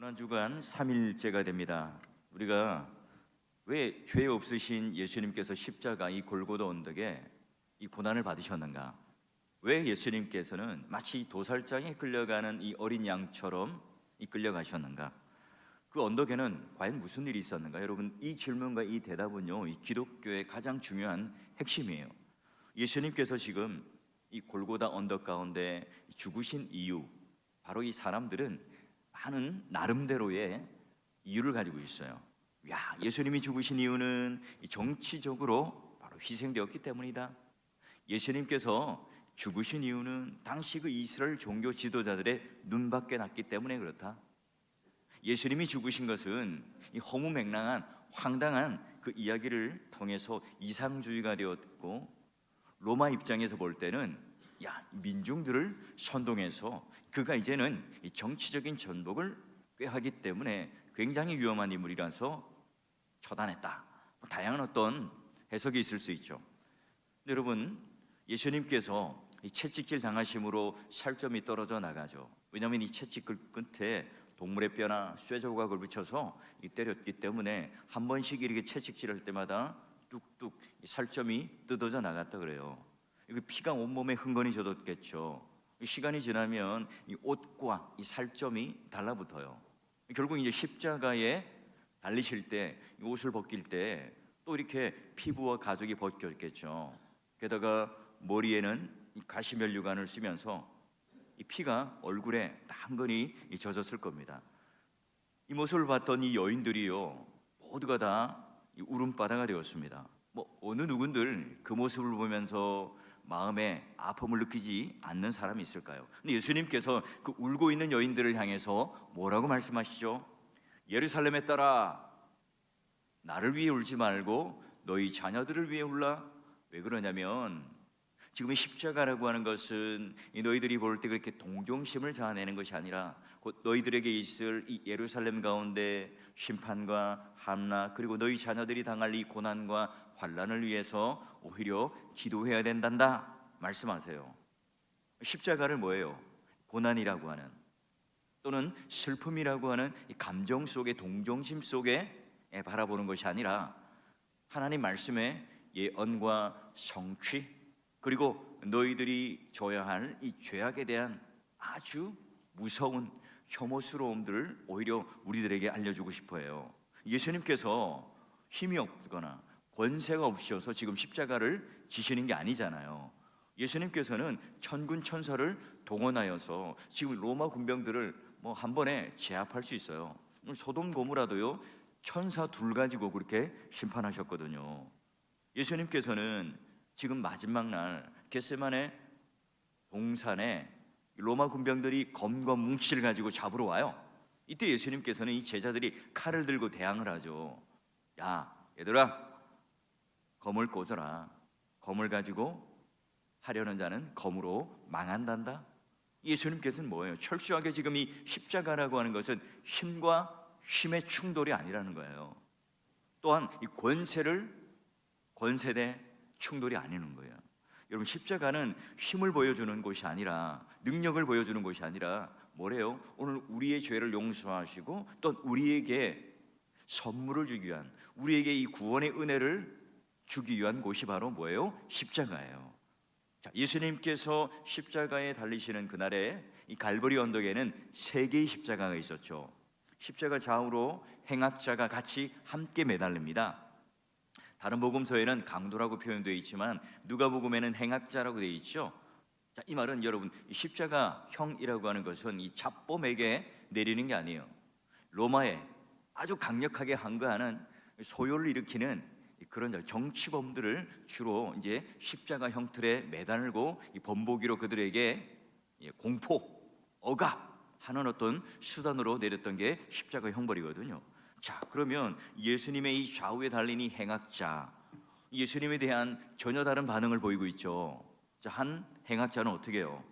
이번 한 주간 3일째가 됩니다. 우리가 왜 죄 없으신 예수님께서 십자가 이 골고다 언덕에 이 고난을 받으셨는가? 왜 예수님께서는 마치 도살장에 끌려가는 이 어린 양처럼 끌려가셨는가? 그 언덕에는 과연 무슨 일이 있었는가? 여러분, 이 질문과 이 대답은요, 이 기독교의 가장 중요한 핵심이에요. 예수님께서 지금 이 골고다 언덕 가운데 죽으신 이유, 바로 이 사람들은 많은 나름대로의 이유를 가지고 있어요. 예수님이 죽으신 이유는 정치적으로 바로 희생되었기 때문이다. 예수님께서 죽으신 이유는 당시 그 이스라엘 종교 지도자들의 눈밖에 났기 때문에 그렇다. 예수님이 죽으신 것은 이 허무맹랑한 황당한 그 이야기를 통해서 이상주의가 되었고, 로마 입장에서 볼 때는 민중들을 선동해서 그가 이제는 이 정치적인 전복을 꾀하기 때문에 굉장히 위험한 인물이라서 처단했다. 다양한 어떤 해석이 있을 수 있죠. 여러분, 예수님께서 이 채찍질 당하심으로 살점이 떨어져 나가죠. 왜냐하면 이 채찍글 끝에 동물의 뼈나 쇠 조각을 붙여서 때렸기 때문에 한 번씩 이렇게 채찍질할 때마다 뚝뚝 살점이 뜯어져 나갔다 그래요. 피가 온몸에 흥건히 젖었겠죠. 시간이 지나면 이 옷과 이 살점이 달라붙어요. 결국 이제 십자가에 달리실 때, 이 옷을 벗길 때 또 이렇게 피부와 가죽이 벗겼겠죠. 게다가 머리에는 이 가시면류관을 쓰면서 이 피가 얼굴에 한건히 젖었을 겁니다. 이 모습을 봤던 이 여인들이요, 모두가 다 울음바다가 되었습니다. 어느 누군들 그 모습을 보면서 마음에 아픔을 느끼지 않는 사람이 있을까요? 근데 예수님께서 그 울고 있는 여인들을 향해서 뭐라고 말씀하시죠? 예루살렘에 따라 나를 위해 울지 말고 너희 자녀들을 위해 울라. 왜 그러냐면 지금 십자가라고 하는 것은 너희들이 볼 때 그렇게 동정심을 자아내는 것이 아니라 곧 너희들에게 있을 이 예루살렘 가운데 심판과 함락, 그리고 너희 자녀들이 당할 이 고난과 환난을 위해서 오히려 기도해야 된단다 말씀하세요. 십자가를 뭐예요? 고난이라고 하는, 또는 슬픔이라고 하는 이 감정 속에, 동정심 속에 바라보는 것이 아니라 하나님 말씀의 예언과 성취, 그리고 너희들이 져야 할 이 죄악에 대한 아주 무서운 혐오스러움들을 오히려 우리들에게 알려주고 싶어 해요. 예수님께서 힘이 없거나 권세가 없으셔서 지금 십자가를 지시는 게 아니잖아요. 예수님께서는 천군 천사를 동원하여서 지금 로마 군병들을 한 번에 제압할 수 있어요. 소돔 고모라도요, 천사 둘 가지고 그렇게 심판하셨거든요. 예수님께서는 지금 마지막 날 겟세마네 동산에 로마 군병들이 검과 뭉치를 가지고 잡으러 와요. 이때 예수님께서는 이 제자들이 칼을 들고 대항을 하죠. 얘들아, 검을 꽂아라. 검을 가지고 하려는 자는 검으로 망한단다. 예수님께서는 뭐예요? 철저하게 지금 이 십자가라고 하는 것은 힘과 힘의 충돌이 아니라는 거예요. 또한 이 권세 대 충돌이 아니는 거예요. 여러분, 십자가는 힘을 보여주는 곳이 아니라, 능력을 보여주는 곳이 아니라 뭐래요? 오늘 우리의 죄를 용서하시고 또 우리에게 선물을 주기 위한, 우리에게 이 구원의 은혜를 주기 위한 곳이 바로 뭐예요? 십자가예요. 예수님께서 십자가에 달리시는 그날에 이 갈보리 언덕에는 3개의 십자가가 있었죠. 십자가 좌우로 행악자가 같이 함께 매달립니다. 다른 복음서에는 강도라고 표현되어 있지만 누가복음에는 행악자라고 되어 있죠. 이 말은 여러분, 십자가형이라고 하는 것은 이 잡범에게 내리는 게 아니에요. 로마에 아주 강력하게 항거하는 소요를 일으키는 그런 정치범들을 주로 이제 십자가 형틀에 매달고 이 범보기로 그들에게 공포, 억압하는 어떤 수단으로 내렸던 게 십자가 형벌이거든요. 그러면 예수님의 이 좌우에 달린 이 행악자, 예수님에 대한 전혀 다른 반응을 보이고 있죠. 한 행악자는 어떻게 해요?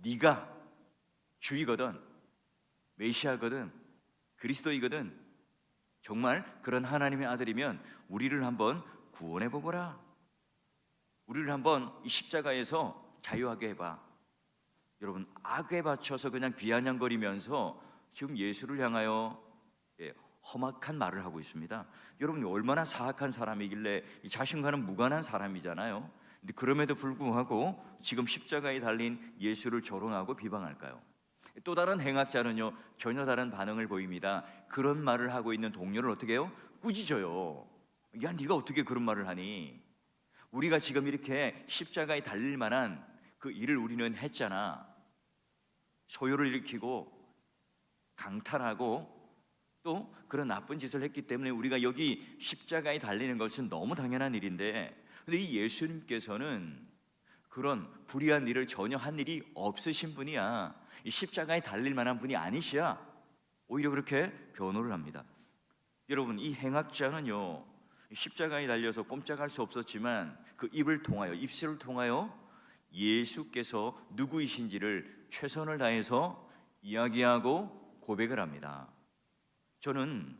네가 주이거든, 메시아거든, 그리스도이거든, 정말 그런 하나님의 아들이면 우리를 한번 구원해 보거라. 우리를 한번 이 십자가에서 자유하게 해봐. 여러분, 악에 받쳐서 그냥 비아냥거리면서 지금 예수를 향하여 험악한 말을 하고 있습니다. 여러분, 얼마나 사악한 사람이길래 이 자신과는 무관한 사람이잖아요. 근데 그럼에도 불구하고 지금 십자가에 달린 예수를 조롱하고 비방할까요? 또 다른 행악자는요, 전혀 다른 반응을 보입니다. 그런 말을 하고 있는 동료를 어떻게 해요? 꾸짖어요. 야, 네가 어떻게 그런 말을 하니? 우리가 지금 이렇게 십자가에 달릴 만한 그 일을 우리는 했잖아. 소요를 일으키고 강탈하고 또 그런 나쁜 짓을 했기 때문에 우리가 여기 십자가에 달리는 것은 너무 당연한 일인데, 근데 이 예수님께서는 그런 불의한 일을 전혀 한 일이 없으신 분이야. 이 십자가에 달릴 만한 분이 아니시야. 오히려 그렇게 변호를 합니다. 여러분, 이 행악자는요, 십자가에 달려서 꼼짝할 수 없었지만 그 입을 통하여, 입술을 통하여 예수께서 누구이신지를 최선을 다해서 이야기하고 고백을 합니다. 저는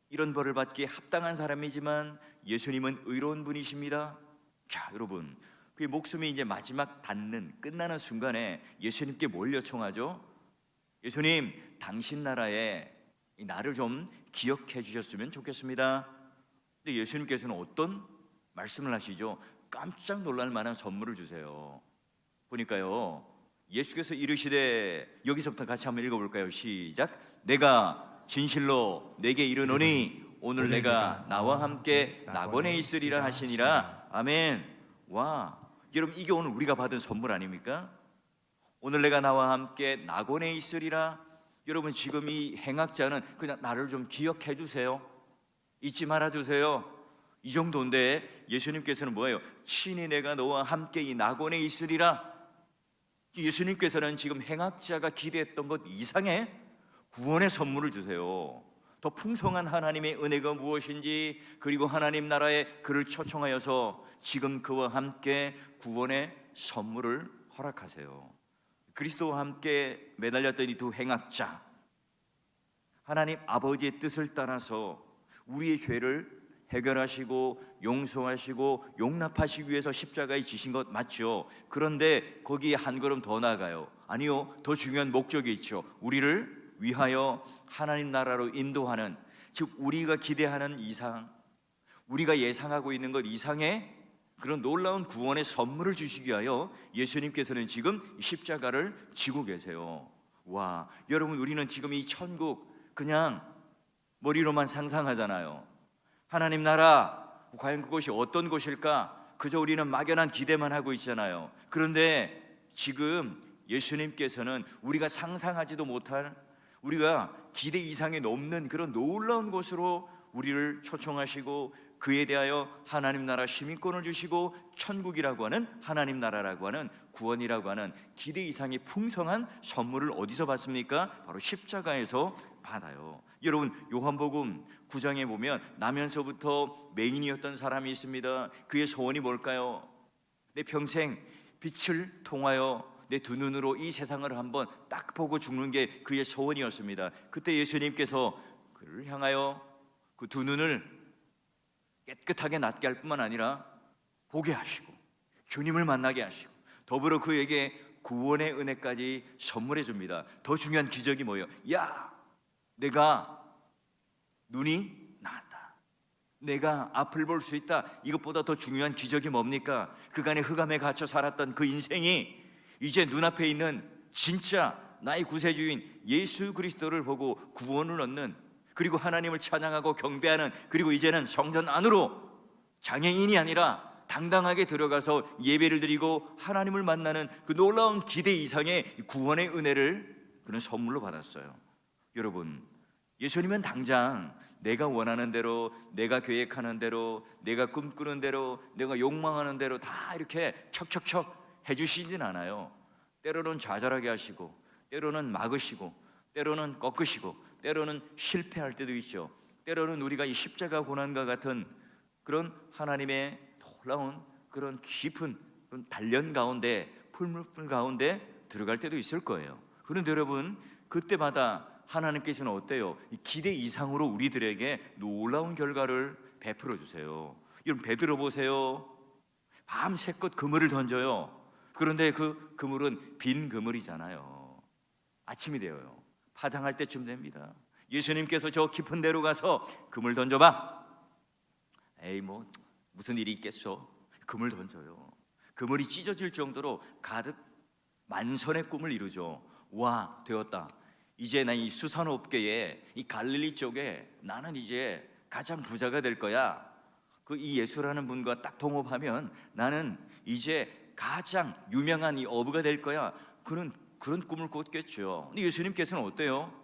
이런 벌을 받기에 합당한 사람이지만 예수님은 의로운 분이십니다. 자, 여러분, 그의 목숨이 이제 마지막 닿는, 끝나는 순간에 예수님께 뭘 요청하죠? 예수님, 당신 나라에 나를 좀 기억해 주셨으면 좋겠습니다. 근데 예수님께서는 어떤 말씀을 하시죠? 깜짝 놀랄 만한 선물을 주세요. 보니까요, 예수께서 이르시되, 여기서부터 같이 한번 읽어볼까요? 시작. 내가 진실로 내게 이르노니 오늘 내가 나와 함께 낙원에 있으리라 하시니라. 아멘. 와, 여러분, 이게 오늘 우리가 받은 선물 아닙니까? 오늘 내가 나와 함께 낙원에 있으리라. 여러분, 지금 이 행악자는 그냥 나를 좀 기억해 주세요, 잊지 말아 주세요, 이 정도인데 예수님께서는 뭐예요? 친히 내가 너와 함께 이 낙원에 있으리라. 예수님께서는 지금 행악자가 기대했던 것 이상의 구원의 선물을 주세요. 더 풍성한 하나님의 은혜가 무엇인지, 그리고 하나님 나라에 그를 초청하여서 지금 그와 함께 구원의 선물을 허락하세요. 그리스도와 함께 매달렸던 이 두 행악자, 하나님 아버지의 뜻을 따라서 우리의 죄를 해결하시고 용서하시고 용납하시기 위해서 십자가에 지신 것 맞죠? 그런데 거기에 한 걸음 더 나아가요. 아니요, 더 중요한 목적이 있죠. 우리를 위하여 하나님 나라로 인도하는, 즉 우리가 기대하는 이상, 우리가 예상하고 있는 것 이상의 그런 놀라운 구원의 선물을 주시기 위하여 예수님께서는 지금 십자가를 지고 계세요. 와, 여러분, 우리는 지금 이 천국 그냥 머리로만 상상하잖아요. 하나님 나라, 과연 그곳이 어떤 곳일까? 그저 우리는 막연한 기대만 하고 있잖아요. 그런데 지금 예수님께서는 우리가 상상하지도 못할, 우리가 기대 이상에 넘는 그런 놀라운 곳으로 우리를 초청하시고 그에 대하여 하나님 나라 시민권을 주시고 천국이라고 하는, 하나님 나라라고 하는, 구원이라고 하는 기대 이상의 풍성한 선물을 어디서 받습니까? 바로 십자가에서 받아요. 여러분, 요한복음 9장에 보면 나면서부터 메인이었던 사람이 있습니다. 그의 소원이 뭘까요? 내 평생 빛을 통하여 내 두 눈으로 이 세상을 한번 딱 보고 죽는 게 그의 소원이었습니다. 그때 예수님께서 그를 향하여 그 두 눈을 깨끗하게 낫게 할 뿐만 아니라 보게 하시고 주님을 만나게 하시고 더불어 그에게 구원의 은혜까지 선물해 줍니다. 더 중요한 기적이 뭐예요? 야, 내가 눈이 나았다, 내가 앞을 볼 수 있다. 이것보다 더 중요한 기적이 뭡니까? 그간의 흑암에 갇혀 살았던 그 인생이 이제 눈앞에 있는 진짜 나의 구세주인 예수 그리스도를 보고 구원을 얻는, 그리고 하나님을 찬양하고 경배하는, 그리고 이제는 성전 안으로 장애인이 아니라 당당하게 들어가서 예배를 드리고 하나님을 만나는 그 놀라운 기대 이상의 구원의 은혜를 그는 선물로 받았어요. 여러분, 예수님은 당장 내가 원하는 대로, 내가 계획하는 대로, 내가 꿈꾸는 대로, 내가 욕망하는 대로 다 이렇게 척척척 해주시진 않아요. 때로는 좌절하게 하시고, 때로는 막으시고, 때로는 꺾으시고, 때로는 실패할 때도 있죠. 때로는 우리가 이 십자가 고난과 같은 그런 하나님의 놀라운 그런 깊은 그런 단련 가운데, 풀물불 가운데 들어갈 때도 있을 거예요. 그런데 여러분, 그때마다 하나님께서는 어때요? 이 기대 이상으로 우리들에게 놀라운 결과를 베풀어 주세요. 여러분, 베드로 보세요. 밤새껏 그물을 던져요. 그런데 그 그물은 빈 그물이잖아요. 아침이 되어요. 파장할 때쯤 됩니다. 예수님께서 저 깊은 데로 가서 그물 던져봐. 에이 뭐 무슨 일이 있겠어. 그물 던져요. 그물이 찢어질 정도로 가득 만선의 꿈을 이루죠. 와, 되었다. 이제 나 이 수산업계에 이 갈릴리 쪽에 나는 이제 가장 부자가 될 거야. 그 이 예수라는 분과 딱 동업하면 나는 이제 가장 유명한 이 어부가 될 거야. 그런 꿈을 꿨겠죠. 근데 예수님께서는 어때요?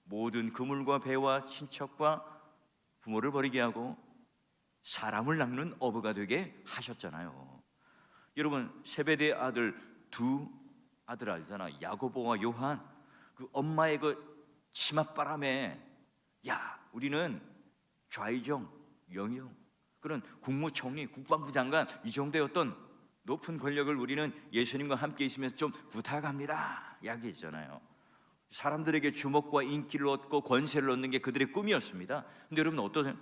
모든 그물과 배와 친척과 부모를 버리게 하고 사람을 낚는 어부가 되게 하셨잖아요. 여러분, 세베대의 아들 두 아들 알잖아. 야고보와 요한. 그 엄마의 그 치맛바람에 야, 우리는 좌의정, 영의정, 그런 국무총리, 국방부 장관 이 정도의 어떤 높은 권력을 우리는 예수님과 함께 있으면서 좀 부탁합니다 이야기했잖아요. 사람들에게 주목과 인기를 얻고 권세를 얻는 게 그들의 꿈이었습니다. 근데 여러분 어떠세요?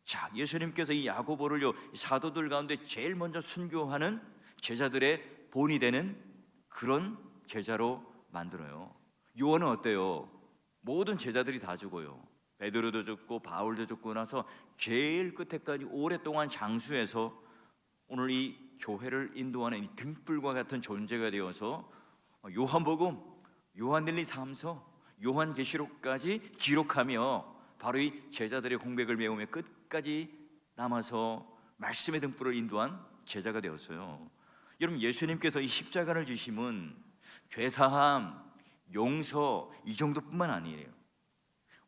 자, 예수님께서 이 야고보를요, 사도들 가운데 제일 먼저 순교하는 제자들의 본이 되는 그런 제자로 만들어요. 요한은 어때요? 모든 제자들이 다 죽어요. 베드로도 죽고 바울도 죽고 나서 제일 끝에까지 오랫동안 장수해서 오늘 이 교회를 인도하는 이 등불과 같은 존재가 되어서 요한복음, 요한일리 3서, 요한계시록까지 기록하며 바로 이 제자들의 공백을 메우며 끝까지 남아서 말씀의 등불을 인도한 제자가 되었어요. 여러분, 예수님께서 이 십자가를 지심은 죄사함, 용서 이 정도뿐만 아니에요.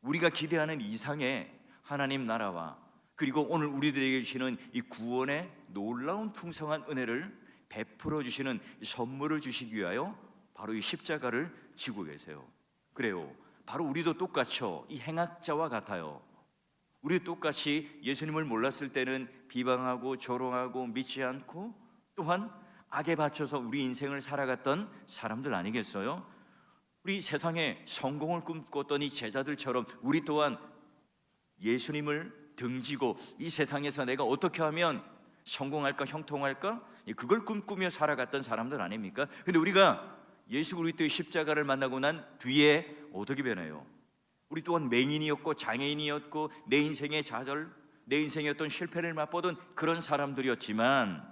우리가 기대하는 이상의 하나님 나라와 그리고 오늘 우리들에게 주시는 이 구원의 놀라운 풍성한 은혜를 베풀어 주시는 선물을 주시기 위하여 바로 이 십자가를 지고 계세요. 그래요. 바로 우리도 똑같죠. 이 행악자와 같아요. 우리 똑같이 예수님을 몰랐을 때는 비방하고 조롱하고 믿지 않고 또한 악에 바쳐서 우리 인생을 살아갔던 사람들 아니겠어요? 우리 세상에 성공을 꿈꿨던 이 제자들처럼 우리 또한 예수님을 등지고 이 세상에서 내가 어떻게 하면 성공할까, 형통할까? 그걸 꿈꾸며 살아갔던 사람들 아닙니까? 근데 우리가 예수 그리스도의 십자가를 만나고 난 뒤에 어떻게 변해요? 우리 또한 맹인이었고 장애인이었고 내 인생의 좌절, 내 인생의 어떤 실패를 맛보던 그런 사람들이었지만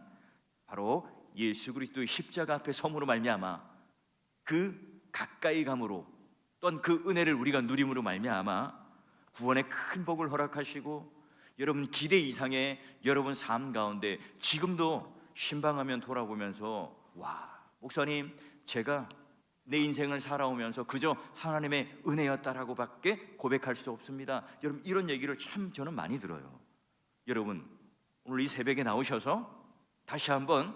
바로 예수 그리스도의 십자가 앞에 섬으로 말미암아 그 가까이 감으로 또한 그 은혜를 우리가 누림으로 말미암아 구원의 큰 복을 허락하시고 여러분 기대 이상의 여러분 삶 가운데 지금도 신방하면 돌아보면서 와, 목사님 제가 내 인생을 살아오면서 그저 하나님의 은혜였다라고 밖에 고백할 수 없습니다. 여러분 이런 얘기를 참 저는 많이 들어요. 여러분 오늘 이 새벽에 나오셔서 다시 한번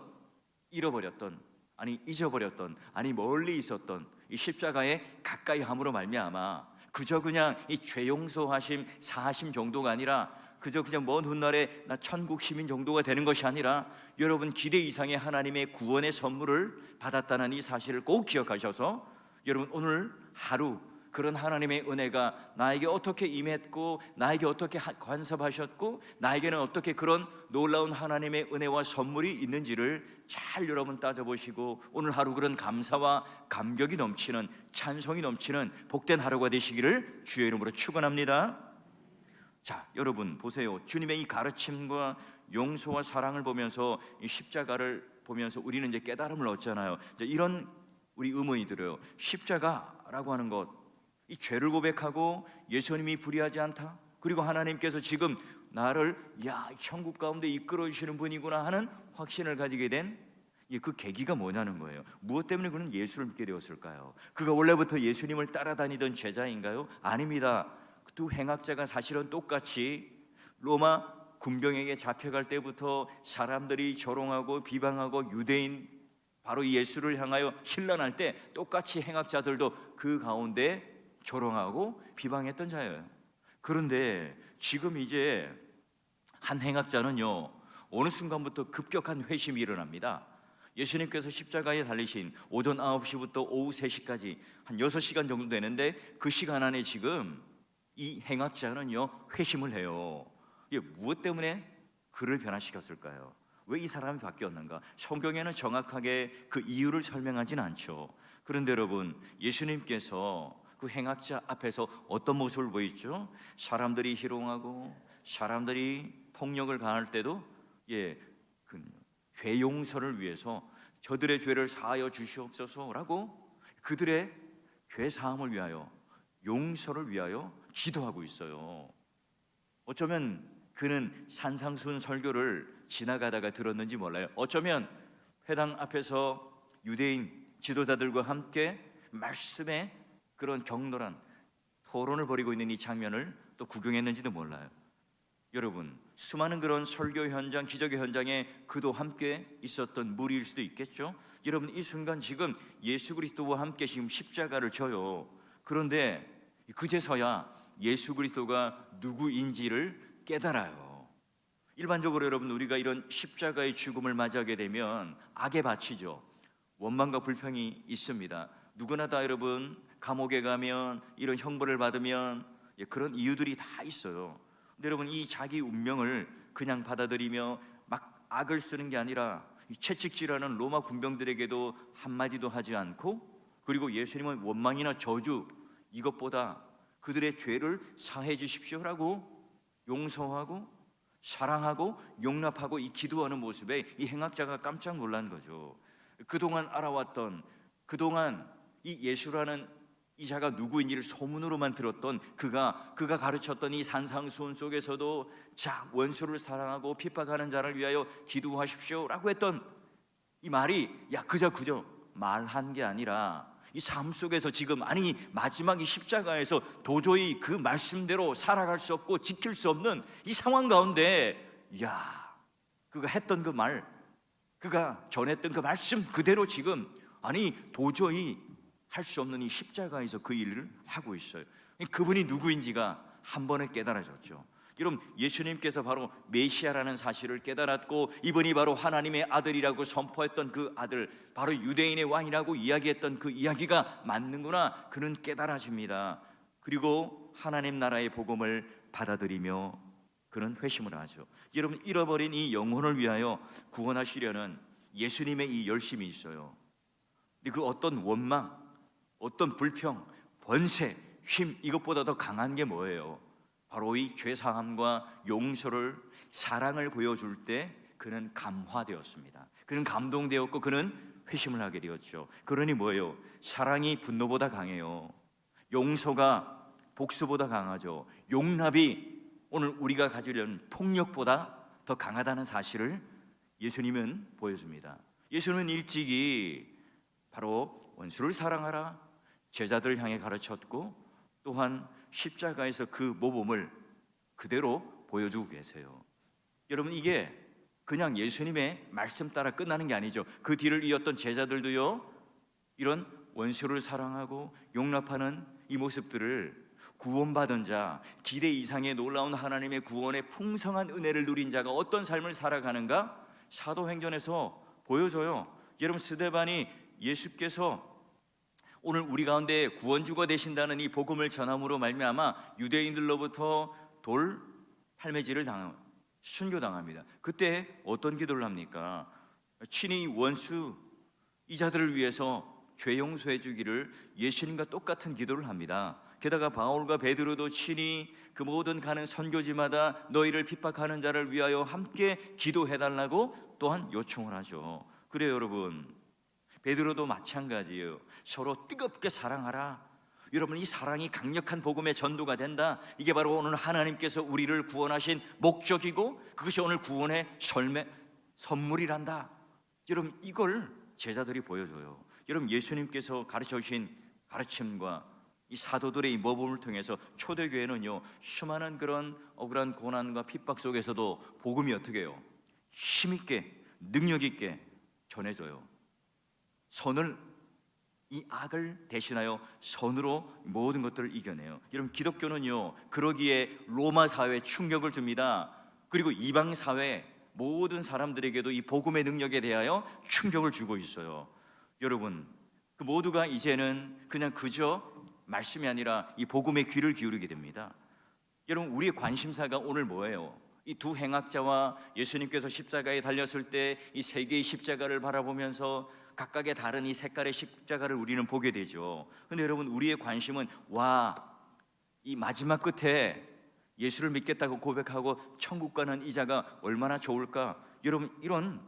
잃어버렸던, 아니 잊어버렸던, 아니 멀리 있었던 이 십자가에 가까이 함으로 말미암아 그저 그냥 이 죄 용서하심 사하심 정도가 아니라 그저 그냥 먼 훗날에 나 천국 시민 정도가 되는 것이 아니라 여러분 기대 이상의 하나님의 구원의 선물을 받았다는 이 사실을 꼭 기억하셔서 여러분 오늘 하루 그런 하나님의 은혜가 나에게 어떻게 임했고 나에게 어떻게 간섭하셨고 나에게는 어떻게 그런 놀라운 하나님의 은혜와 선물이 있는지를 잘 여러분 따져보시고 오늘 하루 그런 감사와 감격이 넘치는 찬송이 넘치는 복된 하루가 되시기를 주의 이름으로 축원합니다. 자, 여러분 보세요. 주님의 이 가르침과 용서와 사랑을 보면서 이 십자가를 보면서 우리는 이제 깨달음을 얻잖아요. 이제 이런 우리 의문이 들어요. 십자가라고 하는 것, 이 죄를 고백하고 예수님이 불의하지 않다. 그리고 하나님께서 지금 나를 천국 가운데 이끌어 주시는 분이구나 하는 확신을 가지게 된 그 계기가 뭐냐는 거예요. 무엇 때문에 그는 예수를 믿게 되었을까요? 그가 원래부터 예수님을 따라다니던 제자인가요? 아닙니다. 두 행악자가 사실은 똑같이 로마 군병에게 잡혀갈 때부터 사람들이 조롱하고 비방하고 유대인 바로 예수를 향하여 신란할 때 똑같이 행악자들도 그 가운데 조롱하고 비방했던 자예요. 그런데 지금 이제 한 행악자는요 어느 순간부터 급격한 회심이 일어납니다. 예수님께서 십자가에 달리신 오전 9시부터 오후 3시까지 한 6시간 정도 되는데 그 시간 안에 지금 이 행악자는요 회심을 해요. 이게 무엇 때문에 그를 변화시켰을까요? 왜 이 사람이 바뀌었는가? 성경에는 정확하게 그 이유를 설명하진 않죠. 그런데 여러분 예수님께서 그 행악자 앞에서 어떤 모습을 보였죠? 사람들이 희롱하고 사람들이 폭력을 가할 때도 죄 용서를 위해서 저들의 죄를 사하여 주시옵소서라고 그들의 죄 사함을 위하여, 용서를 위하여 기도하고 있어요. 어쩌면 그는 산상수훈 설교를 지나가다가 들었는지 몰라요. 어쩌면 회당 앞에서 유대인 지도자들과 함께 말씀의 그런 격렬한 토론을 벌이고 있는 이 장면을 또 구경했는지도 몰라요. 여러분, 수많은 그런 설교 현장, 기적의 현장에 그도 함께 있었던 무리일 수도 있겠죠. 여러분, 이 순간 지금 예수 그리스도와 함께 지금 십자가를 져요. 그런데 그제서야 예수 그리스도가 누구인지를 깨달아요. 일반적으로 여러분, 우리가 이런 십자가의 죽음을 맞이하게 되면 악에 바치죠. 원망과 불평이 있습니다. 누구나 다 여러분, 감옥에 가면 이런 형벌을 받으면 그런 이유들이 다 있어요. 근데 여러분, 이 자기 운명을 그냥 받아들이며 막 악을 쓰는 게 아니라 채찍질하는 로마 군병들에게도 한마디도 하지 않고, 그리고 예수님은 원망이나 저주 이것보다 그들의 죄를 사해 주십시오라고 용서하고 사랑하고 용납하고 이 기도하는 모습에 이 행악자가 깜짝 놀란 거죠. 그동안 알아왔던, 그동안 이 예수라는 이 자가 누구인지를 소문으로만 들었던 그가 가르쳤던 이 산상수훈 속에서도 자, 원수를 사랑하고 핍박하는 자를 위하여 기도하십시오라고 했던 이 말이 그저 말한 게 아니라 이 삶 속에서 지금, 아니 마지막 이 십자가에서 도저히 그 말씀대로 살아갈 수 없고 지킬 수 없는 이 상황 가운데 그가 했던 그 말, 그가 전했던 그 말씀 그대로 지금 도저히 할 수 없는 이 십자가에서 그 일을 하고 있어요. 그분이 누구인지가 한 번에 깨달아졌죠. 여러분, 예수님께서 바로 메시아라는 사실을 깨달았고, 이분이 바로 하나님의 아들이라고 선포했던 그 아들, 바로 유대인의 왕이라고 이야기했던 그 이야기가 맞는구나, 그는 깨달아집니다. 그리고 하나님 나라의 복음을 받아들이며 그는 회심을 하죠. 여러분, 잃어버린 이 영혼을 위하여 구원하시려는 예수님의 이 열심이 있어요. 그 어떤 원망, 어떤 불평, 권세, 힘, 이것보다 더 강한 게 뭐예요? 바로 이 죄사함과 용서를, 사랑을 보여줄 때 그는 감화되었습니다. 그는 감동되었고 그는 회심을 하게 되었죠. 그러니 뭐예요? 사랑이 분노보다 강해요. 용서가 복수보다 강하죠. 용납이 오늘 우리가 가지려는 폭력보다 더 강하다는 사실을 예수님은 보여줍니다. 예수님은 일찍이 바로 원수를 사랑하라 제자들 향해 가르쳤고, 또한 십자가에서 그 모범을 그대로 보여주고 계세요. 여러분, 이게 그냥 예수님의 말씀 따라 끝나는 게 아니죠. 그 뒤를 이었던 제자들도요, 이런 원수를 사랑하고 용납하는 이 모습들을 구원받은 자, 기대 이상의 놀라운 하나님의 구원의 풍성한 은혜를 누린 자가 어떤 삶을 살아가는가 사도행전에서 보여줘요. 여러분, 스데반이 예수께서 오늘 우리 가운데 구원주가 되신다는 이 복음을 전함으로 말미암아 유대인들로부터 돌 팔매질을 순교당합니다. 그때 어떤 기도를 합니까? 친히 원수 이자들을 위해서 죄 용서해 주기를 예수님과 똑같은 기도를 합니다. 게다가 바울과 베드로도 친히 그 모든 가는 선교지마다 너희를 핍박하는 자를 위하여 함께 기도해달라고 또한 요청을 하죠. 그래요, 여러분, 베드로도 마찬가지예요. 서로 뜨겁게 사랑하라. 여러분, 이 사랑이 강력한 복음의 전도가 된다. 이게 바로 오늘 하나님께서 우리를 구원하신 목적이고, 그것이 오늘 구원의 선물이란다. 여러분, 이걸 제자들이 보여줘요. 여러분, 예수님께서 가르쳐 주신 가르침과 이 사도들의 이 모범을 통해서 초대교회는요, 수많은 그런 억울한 고난과 핍박 속에서도 복음이 어떻게 해요? 힘있게, 능력있게 전해져요. 이 악을 대신하여 선으로 모든 것들을 이겨내요. 여러분, 기독교는요, 그러기에 로마 사회에 충격을 줍니다. 그리고 이방 사회 모든 사람들에게도 이 복음의 능력에 대하여 충격을 주고 있어요. 여러분, 그 모두가 이제는 그냥 그저 말씀이 아니라 이 복음의 귀를 기울이게 됩니다. 여러분, 우리의 관심사가 오늘 뭐예요? 이 두 행악자와 예수님께서 십자가에 달렸을 때 이 세 개의 십자가를 바라보면서 각각의 다른 이 색깔의 십자가를 우리는 보게 되죠. 근데 여러분, 우리의 관심은 이 마지막 끝에 예수를 믿겠다고 고백하고 천국 가는 이 자가 얼마나 좋을까? 여러분, 이런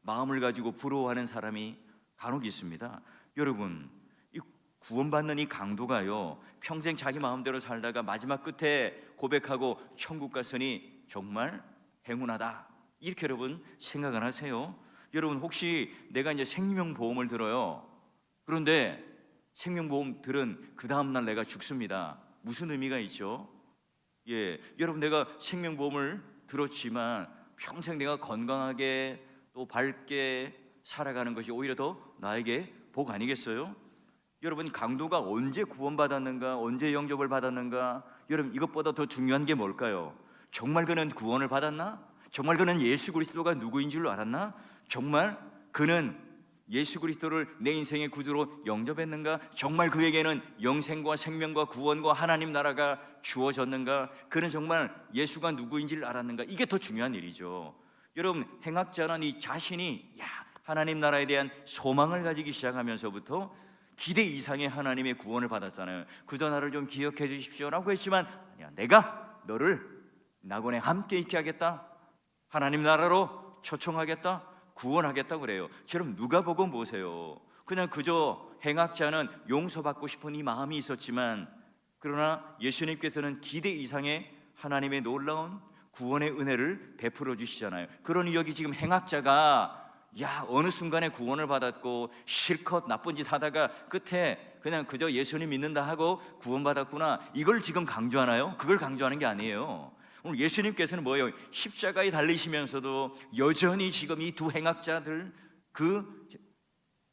마음을 가지고 부러워하는 사람이 간혹 있습니다. 여러분, 이 구원받는 이 강도가요, 평생 자기 마음대로 살다가 마지막 끝에 고백하고 천국 갔으니 정말 행운하다, 이렇게 여러분 생각을 하세요? 여러분, 혹시 내가 이제 생명보험을 들어요. 그런데 생명보험 들은 그 다음날 내가 죽습니다. 무슨 의미가 있죠? 여러분, 내가 생명보험을 들었지만 평생 내가 건강하게 또 밝게 살아가는 것이 오히려 더 나에게 복 아니겠어요? 여러분, 강도가 언제 구원받았는가, 언제 영접을 받았는가? 여러분, 이것보다 더 중요한 게 뭘까요? 정말 그는 구원을 받았나? 정말 그는 예수 그리스도가 누구인 줄 알았나? 정말 그는 예수 그리스도를 내 인생의 구주로 영접했는가? 정말 그에게는 영생과 생명과 구원과 하나님 나라가 주어졌는가? 그는 정말 예수가 누구인지를 알았는가? 이게 더 중요한 일이죠. 여러분, 행악자는 이 자신이 하나님 나라에 대한 소망을 가지기 시작하면서부터 기대 이상의 하나님의 구원을 받았잖아요. 그저 나를 좀 기억해 주십시오라고 했지만, 아니야, 내가 너를 낙원에 함께 있게 하겠다, 하나님 나라로 초청하겠다, 구원하겠다 그래요. 여러분, 누가복음 보세요. 그냥 그저 행악자는 용서받고 싶은 이 마음이 있었지만, 그러나 예수님께서는 기대 이상의 하나님의 놀라운 구원의 은혜를 베풀어 주시잖아요. 그러니 여기 지금 행악자가 어느 순간에 구원을 받았고 실컷 나쁜 짓 하다가 끝에 그냥 그저 예수님 믿는다 하고 구원받았구나, 이걸 지금 강조하나요? 그걸 강조하는 게 아니에요. 오늘 예수님께서는 뭐예요? 십자가에 달리시면서도 여전히 지금 이 두 행악자들, 그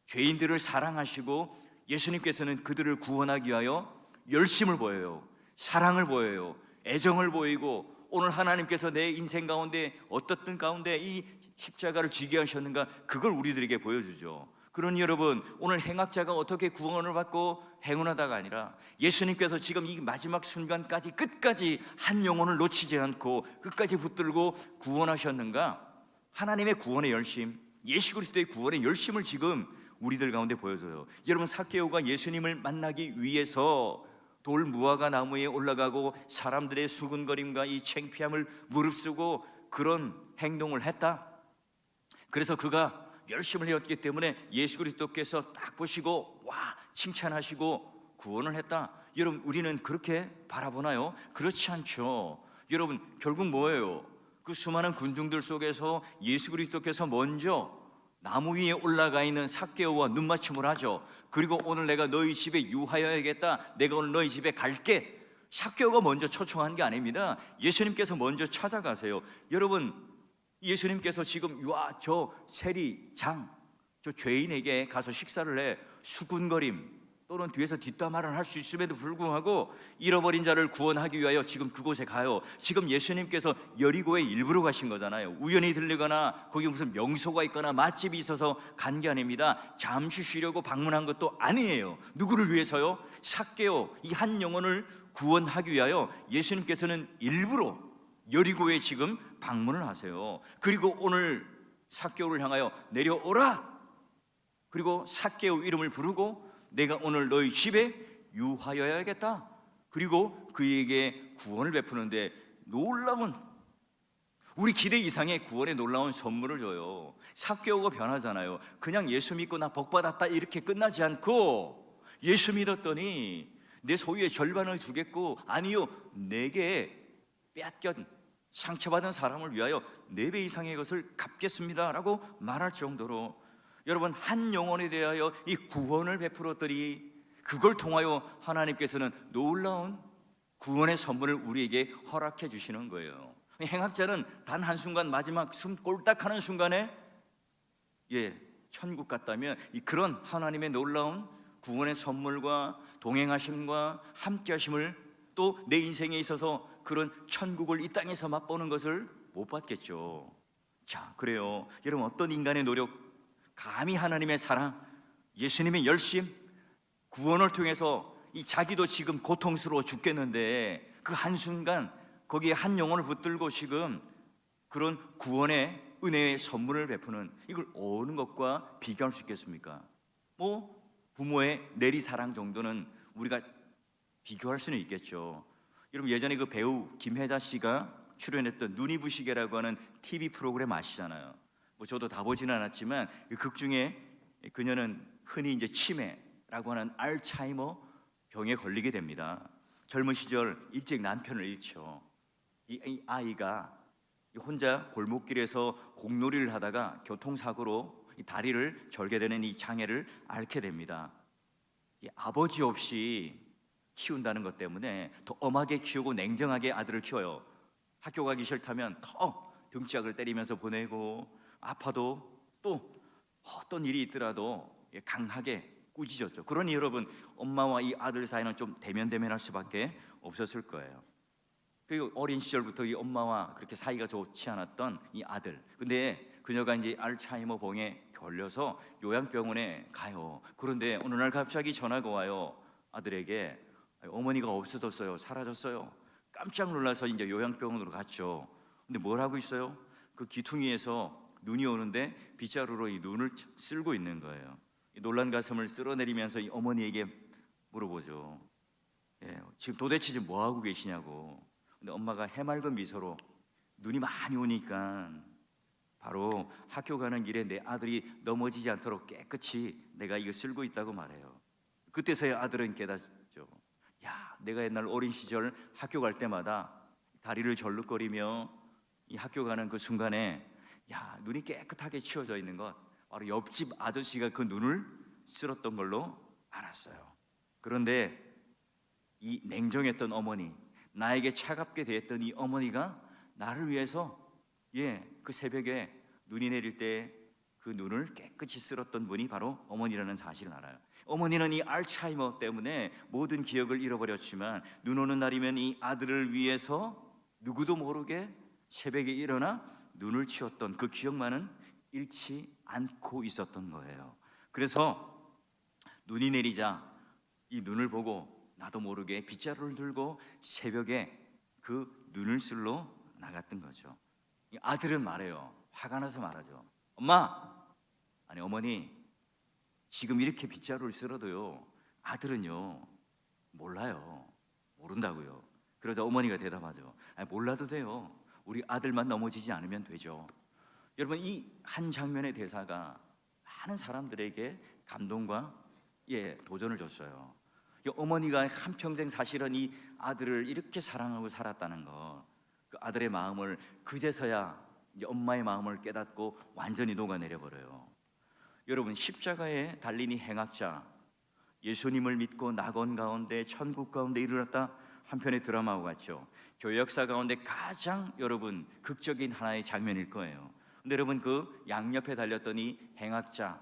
죄인들을 사랑하시고 예수님께서는 그들을 구원하기 위하여 열심을 보여요. 사랑을 보여요. 애정을 보이고, 오늘 하나님께서 내 인생 가운데 어떻든 가운데 이 십자가를 지게 하셨는가, 그걸 우리들에게 보여주죠. 그러니 여러분, 오늘 행악자가 어떻게 구원을 받고 행운하다가 아니라 예수님께서 지금 이 마지막 순간까지 끝까지 한 영혼을 놓치지 않고 끝까지 붙들고 구원하셨는가, 하나님의 구원의 열심, 예수 그리스도의 구원의 열심을 지금 우리들 가운데 보여줘요. 여러분, 삭개오가 예수님을 만나기 위해서 돌무화과 나무에 올라가고 사람들의 수군거림과 이 창피함을 무릅쓰고 그런 행동을 했다. 그래서 그가 열심을 해왔기 때문에 예수 그리스도께서 딱 보시고 칭찬하시고 구원을 했다. 여러분, 우리는 그렇게 바라보나요? 그렇지 않죠. 여러분, 결국 뭐예요? 그 수많은 군중들 속에서 예수 그리스도께서 먼저 나무 위에 올라가 있는 삭개오와 눈맞춤을 하죠. 그리고 오늘 내가 너희 집에 유하여야겠다, 내가 오늘 너희 집에 갈게. 삭개오가 먼저 초청한 게 아닙니다. 예수님께서 먼저 찾아가세요. 여러분, 예수님께서 지금 저 세리장, 저 죄인에게 가서 식사를 해 수군거림 또는 뒤에서 뒷담화를 할 수 있음에도 불구하고 잃어버린 자를 구원하기 위하여 지금 그곳에 가요. 지금 예수님께서 여리고에 일부러 가신 거잖아요. 우연히 들리거나 거기 무슨 명소가 있거나 맛집이 있어서 간 게 아닙니다. 잠시 쉬려고 방문한 것도 아니에요. 누구를 위해서요? 삭개오, 이 한 영혼을 구원하기 위하여 예수님께서는 일부러 여리고에 지금 방문을 하세요. 그리고 오늘 삭개오를 향하여 내려오라, 그리고 삭개오 이름을 부르고 내가 오늘 너희 집에 유하여야겠다, 그리고 그에게 구원을 베푸는데 놀라운, 우리 기대 이상의 구원의 놀라운 선물을 줘요. 삭개오가 변하잖아요. 그냥 예수 믿고 나 복받았다 이렇게 끝나지 않고, 예수 믿었더니 내 소유의 절반을 주겠고, 아니요, 내게 빼앗겨 상처받은 사람을 위하여 4배 이상의 것을 갚겠습니다 라고 말할 정도로, 여러분, 한 영혼에 대하여 이 구원을 베풀었더니 그걸 통하여 하나님께서는 놀라운 구원의 선물을 우리에게 허락해 주시는 거예요. 행악자는 단 한순간, 마지막 숨 꼴딱하는 순간에 천국 갔다면, 그런 하나님의 놀라운 구원의 선물과 동행하심과 함께하심을 또 내 인생에 있어서 그런 천국을 이 땅에서 맛보는 것을 못 받겠죠. 자, 그래요. 여러분, 어떤 인간의 노력, 감히 하나님의 사랑, 예수님의 열심, 구원을 통해서 이 자기도 지금 고통스러워 죽겠는데 그 한순간 거기에 한 영혼을 붙들고 지금 그런 구원의 은혜의 선물을 베푸는, 이걸 어느 것과 비교할 수 있겠습니까? 뭐 부모의 내리사랑 정도는 우리가 비교할 수는 있겠죠. 여러분, 예전에 그 배우 김혜자 씨가 출연했던 눈이 부시게라고 하는 TV 프로그램 아시잖아요. 뭐 저도 다 보지는 않았지만 그 극 중에 그녀는 흔히 이제 치매라고 하는 알츠하이머 병에 걸리게 됩니다. 젊은 시절 일찍 남편을 잃죠. 이 아이가 혼자 골목길에서 공놀이를 하다가 교통사고로 이 다리를 절게 되는 이 장애를 앓게 됩니다. 이 아버지 없이 키운다는 것 때문에 더 엄하게 키우고 냉정하게 아들을 키워요. 학교 가기 싫다면 더 등짝을 때리면서 보내고, 아파도 또 어떤 일이 있더라도 강하게 꾸짖었죠. 그러니 여러분, 엄마와 이 아들 사이는 좀 대면대면할 수밖에 없었을 거예요. 그리고 어린 시절부터 이 엄마와 그렇게 사이가 좋지 않았던 이 아들, 근데 그녀가 이제 알츠하이머 병에 걸려서 요양병원에 가요. 그런데 어느 날 갑자기 전화가 와요. 아들에게 어머니가 없어졌어요, 사라졌어요. 깜짝 놀라서 이제 요양병원으로 갔죠. 근데 뭘 하고 있어요? 그 귀퉁이에서 눈이 오는데 빗자루로 이 눈을 쓸고 있는 거예요. 놀란 가슴을 쓸어내리면서 이 어머니에게 물어보죠. 지금 도대체 지금 뭐 하고 계시냐고. 근데 엄마가 해맑은 미소로, 눈이 많이 오니까 바로 학교 가는 길에 내 아들이 넘어지지 않도록 깨끗이 내가 이거 쓸고 있다고 말해요. 그때서야 아들은 깨닫죠. 야, 내가 옛날 어린 시절 학교 갈 때마다 다리를 절룩거리며 이 학교 가는 그 순간에, 야, 눈이 깨끗하게 치워져 있는 것, 바로 옆집 아저씨가 그 눈을 쓸었던 걸로 알았어요. 그런데 이 냉정했던 어머니, 나에게 차갑게 대했던 이 어머니가 나를 위해서 그 새벽에 눈이 내릴 때 그 눈을 깨끗이 쓸었던 분이 바로 어머니라는 사실을 알아요. 어머니는 이 알츠하이머 때문에 모든 기억을 잃어버렸지만 눈 오는 날이면 이 아들을 위해서 누구도 모르게 새벽에 일어나 눈을 치웠던 그 기억만은 잃지 않고 있었던 거예요. 그래서 눈이 내리자 이 눈을 보고 나도 모르게 빗자루를 들고 새벽에 그 눈을 쓸러 나갔던 거죠. 이 아들은 말해요. 화가 나서 말하죠. 엄마, 아니 어머니, 지금 이렇게 빗자루를 쓸어도요, 아들은요 몰라요. 모른다고요. 그러자 어머니가 대답하죠. 아니, 몰라도 돼요. 우리 아들만 넘어지지 않으면 되죠. 여러분, 이 한 장면의 대사가 많은 사람들에게 감동과 도전을 줬어요. 이 어머니가 한평생 사실은 이 아들을 이렇게 사랑하고 살았다는 것, 그 아들의 마음을 그제서야 이제 엄마의 마음을 깨닫고 완전히 녹아내려 버려요. 여러분, 십자가에 달린 이 행악자, 예수님을 믿고 낙원 가운데 천국 가운데 이르렀다, 한편의 드라마와 같죠. 교회 역사 가운데 가장 여러분 극적인 하나의 장면일 거예요. 근데 여러분, 그 양옆에 달렸던 이 행악자,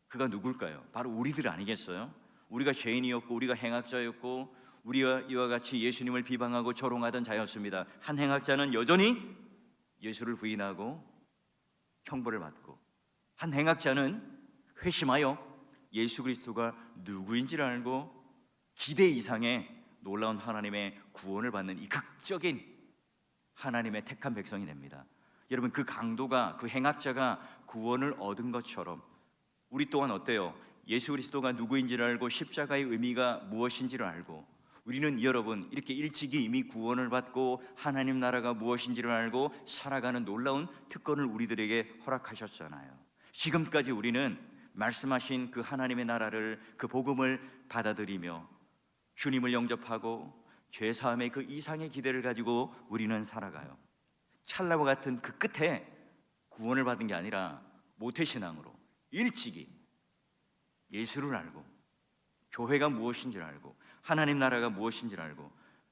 그가 누굴까요? 바로 우리들 아니겠어요? 우리가 죄인이었고 우리가 행악자였고 우리가 이와 같이 예수님을 비방하고 조롱하던 자였습니다. 한 행악자는 여전히 예수를 부인하고 형벌을 받고, 한 행악자는 회심하여 예수 그리스도가 누구인지를 알고 기대 이상의 놀라운 하나님의 구원을 받는 이 극적인 하나님의 택한 백성이 됩니다. 여러분, 그 강도가, 그 행악자가 구원을 얻은 것처럼 우리 또한 어때요? 예수 그리스도가 누구인지를 알고 십자가의 의미가 무엇인지를 알고, 우리는 여러분 이렇게 일찍이 이미 구원을 받고 하나님 나라가 무엇인지를 알고 살아가는 놀라운 특권을 우리들에게 허락하셨잖아요. 지금까지 우리는 말씀하신 그 하나님의 나라를, 그 복음을 받아들이며 주님을 영접하고 죄사함의 그 이상의 기대를 가지고 우리는 살아가요. 찰나와 같은 그 끝에 구원을 받은 게 아니라 모태신앙으로 일찍이 예수를 알고 교회가 무엇인지를 알고 하나님 나라가 무엇인지를 알고,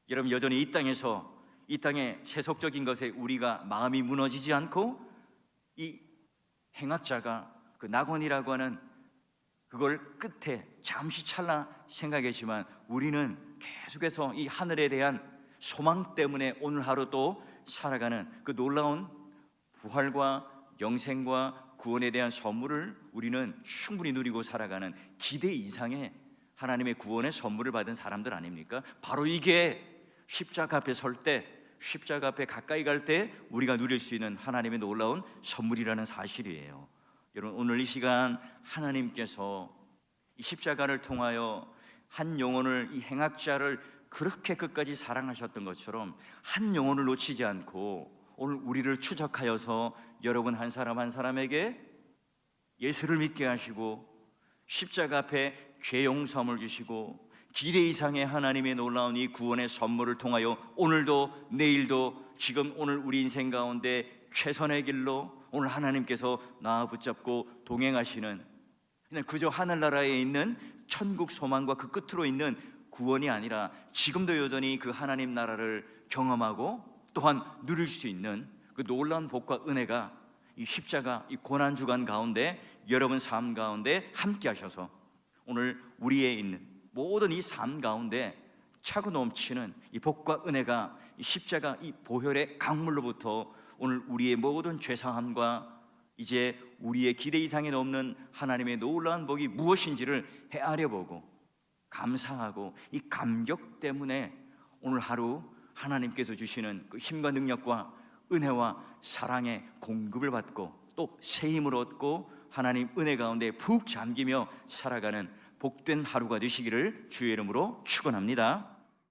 여러분 여전히 이 땅에서 이 땅의 세속적인 것에 우리가 마음이 무너지지 않고 이 행악자가 그 낙원이라고 하는 그걸 끝에 잠시 찰나 생각했지만 우리는 계속해서 이 하늘에 대한 소망 때문에 오늘 하루 또 살아가는 그 놀라운 부활과 영생과 구원에 대한 선물을 우리는 충분히 누리고 살아가는 기대 이상의 하나님의 구원의 선물을 받은 사람들 아닙니까? 바로 이게 십자가 앞에 설 때 십자가 앞에 가까이 갈 때 우리가 누릴 수 있는 하나님의 놀라운 선물이라는 사실이에요. 여러분, 오늘 이 시간 하나님께서 이 십자가를 통하여 한 영혼을, 이 행악자를 그렇게 끝까지 사랑하셨던 것처럼 한 영혼을 놓치지 않고 오늘 우리를 추적하여서 여러분 한 사람 한 사람에게 예수를 믿게 하시고 십자가 앞에 죄 용서함을 주시고 기대 이상의 하나님의 놀라운 이 구원의 선물을 통하여 오늘도 내일도 지금 오늘 우리 인생 가운데 최선의 길로 오늘 하나님께서 나와 붙잡고 동행하시는, 그냥 그저 하늘나라에 있는 천국 소망과 그 끝으로 있는 구원이 아니라 지금도 여전히 그 하나님 나라를 경험하고 또한 누릴 수 있는 그 놀라운 복과 은혜가 이 십자가, 이 고난주간 가운데 여러분 삶 가운데 함께 하셔서 오늘 우리의 있는 모든 이 삶 가운데 차고 넘치는 이 복과 은혜가 이 십자가, 이 보혈의 강물로부터 오늘 우리의 모든 죄사함과 이제 우리의 기대 이상에 넘는 하나님의 놀라운 복이 무엇인지를 헤아려 보고 감사하고 이 감격 때문에 오늘 하루 하나님께서 주시는 그 힘과 능력과 은혜와 사랑의 공급을 받고 또 새 힘을 얻고 하나님 은혜 가운데 푹 잠기며 살아가는 복된 하루가 되시기를 주의 이름으로 축원합니다.